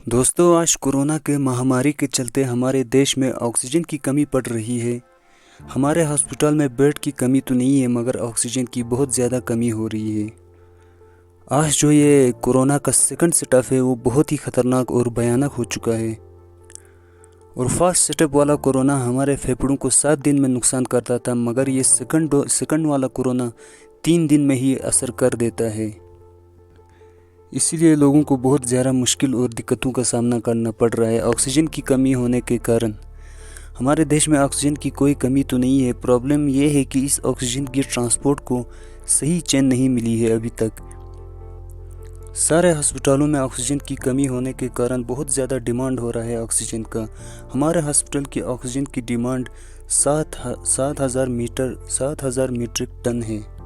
दोस्तों, आज कोरोना के महामारी के चलते हमारे देश में ऑक्सीजन की कमी पड़ रही है। हमारे हॉस्पिटल में बेड की कमी तो नहीं है, मगर ऑक्सीजन की बहुत ज़्यादा कमी हो रही है। आज जो ये कोरोना का सेकंड सेटअप है वो बहुत ही ख़तरनाक और भयानक हो चुका है। और फर्स्ट सेटअप वाला कोरोना हमारे फेफड़ों को 7 दिन में नुकसान करता था, मगर ये सेकंड वाला कोरोना 3 दिन में ही असर कर देता है। इसीलिए लोगों को बहुत ज़्यादा मुश्किल और दिक्कतों का सामना करना पड़ रहा है ऑक्सीजन की कमी होने के कारण। हमारे देश में ऑक्सीजन की कोई कमी तो नहीं है, प्रॉब्लम ये है कि इस ऑक्सीजन की ट्रांसपोर्ट को सही चेन नहीं मिली है अभी तक। सारे अस्पतालों में ऑक्सीजन की कमी होने के कारण बहुत ज़्यादा डिमांड हो रहा है ऑक्सीजन का। हमारे हॉस्पिटल की ऑक्सीजन की डिमांड 7,000 मीट्रिक टन है,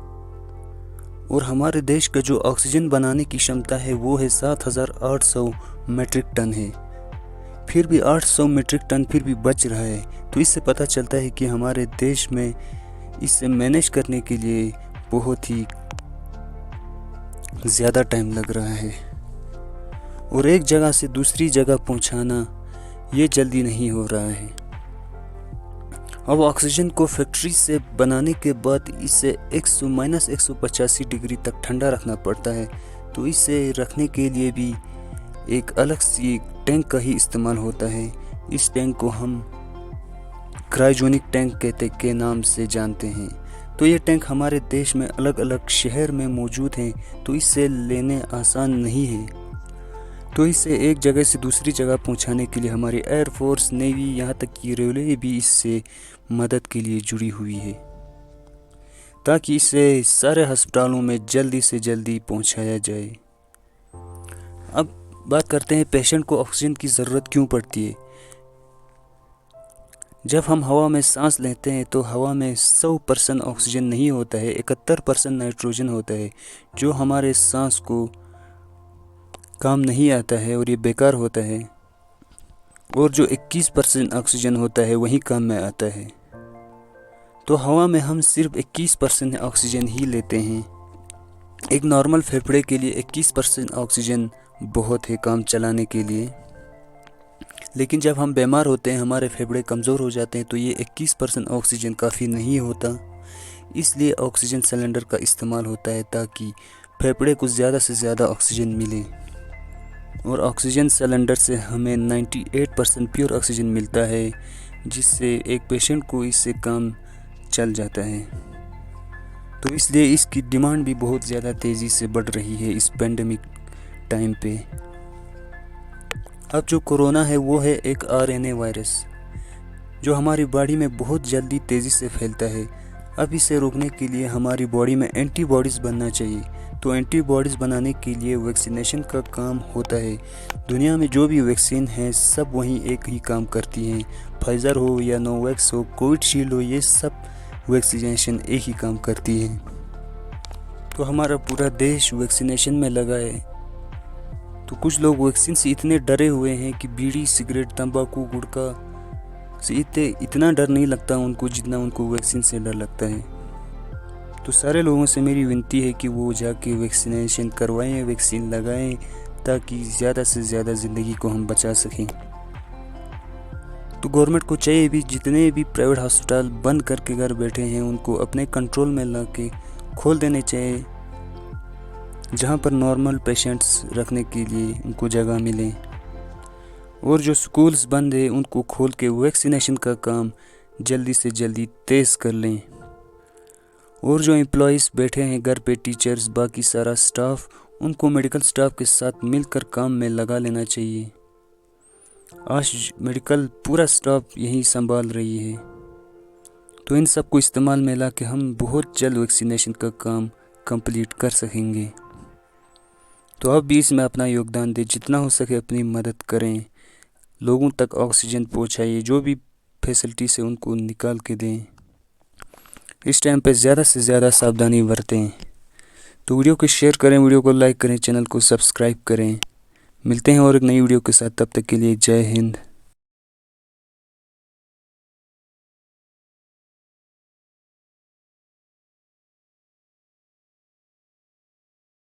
और हमारे देश का जो ऑक्सीजन बनाने की क्षमता है वो है 7,800 मीट्रिक टन है। फिर भी 800 मीट्रिक टन फिर भी बच रहा है। तो इससे पता चलता है कि हमारे देश में इसे मैनेज करने के लिए बहुत ही ज़्यादा टाइम लग रहा है, और एक जगह से दूसरी जगह पहुंचाना ये जल्दी नहीं हो रहा है। अब ऑक्सीजन को फैक्ट्री से बनाने के बाद इसे -185 डिग्री तक ठंडा रखना पड़ता है। तो इसे रखने के लिए भी एक अलग सी टैंक का ही इस्तेमाल होता है। इस टैंक को हम क्रायोजेनिक टैंक के नाम से जानते हैं। तो ये टैंक हमारे देश में अलग अलग शहर में मौजूद हैं, तो इसे लेने आसान नहीं है। तो इसे एक जगह से दूसरी जगह पहुंचाने के लिए हमारी एयरफोर्स, नेवी, यहाँ तक कि रेलवे भी इससे मदद के लिए जुड़ी हुई है, ताकि इसे सारे अस्पतालों में जल्दी से जल्दी पहुंचाया जाए। अब बात करते हैं पेशेंट को ऑक्सीजन की ज़रूरत क्यों पड़ती है। जब हम हवा में सांस लेते हैं तो हवा में 100% ऑक्सीजन नहीं होता है, 71% नाइट्रोजन होता है, जो हमारे सांस को काम नहीं आता है और ये बेकार होता है। और जो 21% ऑक्सीजन होता है वही काम में आता है। तो हवा में हम सिर्फ 21% ऑक्सीजन ही लेते हैं। एक नॉर्मल फेफड़े के लिए 21% ऑक्सीजन बहुत है काम चलाने के लिए। लेकिन जब हम बीमार होते हैं, हमारे फेफड़े कमज़ोर हो जाते हैं, तो ये 21% ऑक्सीजन काफ़ी नहीं होता। इसलिए ऑक्सीजन सिलेंडर का इस्तेमाल होता है, ताकि फेफड़े को ज़्यादा से ज़्यादा ऑक्सीजन मिले। और ऑक्सीजन सिलेंडर से हमें 98% प्योर ऑक्सीजन मिलता है, जिससे एक पेशेंट को इससे काम चल जाता है। तो इसलिए इसकी डिमांड भी बहुत ज़्यादा तेज़ी से बढ़ रही है इस पेंडेमिक टाइम पे। अब जो कोरोना है वो है एक RNA वायरस, जो हमारी बॉडी में बहुत जल्दी तेज़ी से फैलता है। अब इसे रोकने के लिए हमारी बॉडी में एंटीबॉडीज़ बनना चाहिए। तो एंटीबॉडीज़ बनाने के लिए वैक्सीनेशन का काम होता है। दुनिया में जो भी वैक्सीन है सब वहीं एक ही काम करती हैं, फाइज़र हो या नोवैक्स हो, कोविशील्ड हो, ये सब वैक्सीनेशन एक ही काम करती है। तो हमारा पूरा देश वैक्सीनेशन में लगा है। तो कुछ लोग वैक्सीन से इतने डरे हुए हैं कि बीड़ी, सिगरेट, तंबाकू, गुटखा से इतना डर नहीं लगता उनको जितना उनको वैक्सीन से डर लगता है। तो सारे लोगों से मेरी विनती है कि वो जाके वैक्सीनेशन करवाएं, वैक्सीन लगाएं, ताकि ज़्यादा से ज़्यादा ज़िंदगी को हम बचा सकें। तो गवर्नमेंट को चाहिए भी जितने भी प्राइवेट हॉस्पिटल बंद करके घर बैठे हैं उनको अपने कंट्रोल में ला के खोल देने चाहिए, जहाँ पर नॉर्मल पेशेंट्स रखने के लिए उनको जगह मिले। और जो स्कूल्स बंद है उनको खोल के वैक्सीनेशन का काम जल्दी से जल्दी तेज़ कर लें। और जो एम्प्लॉइज़ बैठे हैं घर पे, टीचर्स, बाकी सारा स्टाफ, उनको मेडिकल स्टाफ के साथ मिलकर काम में लगा लेना चाहिए। आज मेडिकल पूरा स्टाफ यही संभाल रही है। तो इन सब को इस्तेमाल में ला के हम बहुत जल्द वैक्सीनेशन का काम कंप्लीट कर सकेंगे। तो आप भी इसमें अपना योगदान दें, जितना हो सके अपनी मदद करें, लोगों तक ऑक्सीजन पहुंचाइए, जो भी फैसिलिटी से उनको निकाल के दें। इस टाइम पे ज़्यादा से ज़्यादा सावधानी बरतें। तो वीडियो को शेयर करें, वीडियो को लाइक करें, चैनल को सब्सक्राइब करें। मिलते हैं और एक नई वीडियो के साथ, तब तक के लिए जय हिंद।